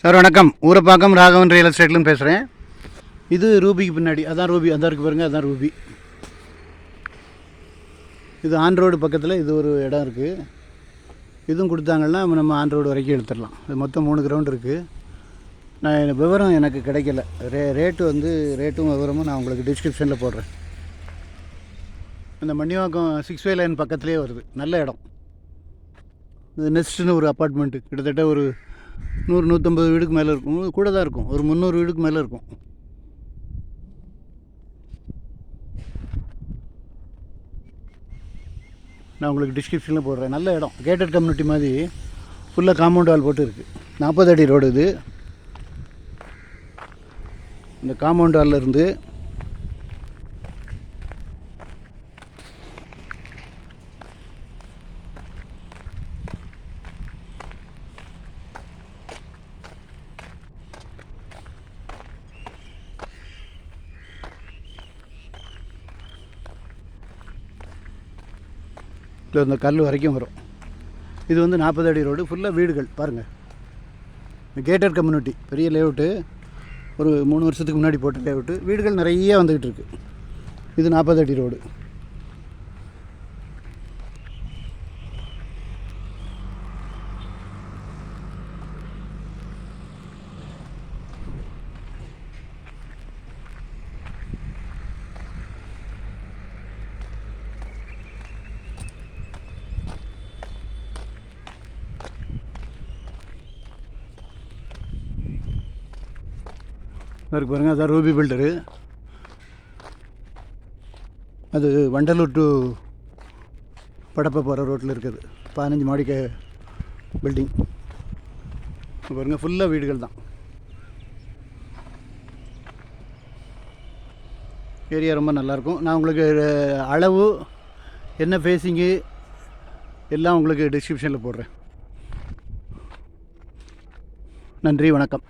Sir வணக்கம். Urapakkam Raghavan real எஸ்டேட்லேருந்து பேசுகிறேன். இது ரூபிக்கு பின்னாடி, அதான் ரூபி, அந்த இருக்குது பாருங்கள், அதான் ரூபி. இது ஆன் ரோடு பக்கத்தில் இது ஒரு இடம் இருக்குது. இதுவும் கொடுத்தாங்கன்னா நம்ம ஆன் ரோடு வரைக்கும் எடுத்துடலாம். இது மொத்தம் 3 கிரவுண்ட் இருக்குது. நான் விவரம் எனக்கு கிடைக்கல. ரேட்டும் விவரமும் நான் உங்களுக்கு டிஸ்கிரிப்ஷனில் போடுறேன். இந்த மணிவாக்கம் 6 வே லைன் பக்கத்துலேயே வருது. நல்ல இடம். இது நெஸ்ட்னு ஒரு அப்பார்ட்மெண்ட்டு. கிட்டத்தட்ட ஒரு 100-150 வீடுக்கு மேலே இருக்கும். கூட தான் இருக்கும். ஒரு 300 வீடுக்கு மேலே இருக்கும். நான் உங்களுக்கு டிஸ்கிரிப்ஷனில் போடுறேன். நல்ல இடம். கேட்டட் கம்யூனிட்டி மாதிரி ஃபுல்லாக காம்பவுண்ட் வால் போட்டு இருக்குது. 40 அடி ரோடு இது. இந்த காம்பவுண்ட் வாலில் இருந்து இந்த கல் வரைக்கும் வரும். இது 40 அடி ரோடு. ஃபுல்லாக வீடுகள் பாருங்கள். கேட்டட் கம்யூனிட்டி, பெரிய லேஅவுட்டு. ஒரு 3 வருஷத்துக்கு முன்னாடி போட்ட லேஅவுட்டு. வீடுகள் நிறைய வந்துக்கிட்டு இருக்குது. இது 40 அடி ரோடு. இருக்கு பாருங்கள், அதான் ரூபி பில்டரு. அது வண்டலூர் டு படப்பை போகிற ரோட்டில் இருக்குது. 15 மாடிக்க பில்டிங் பாருங்கள். ஃபுல்லாக வீடுகள் தான். ஏரியா ரொம்ப நல்லாயிருக்கும். நான் உங்களுக்கு அளவு என்ன ஃபேஸிங்கு எல்லாம் உங்களுக்கு டிஸ்கிரிப்ஷனில் போடுறேன். நன்றி, வணக்கம்.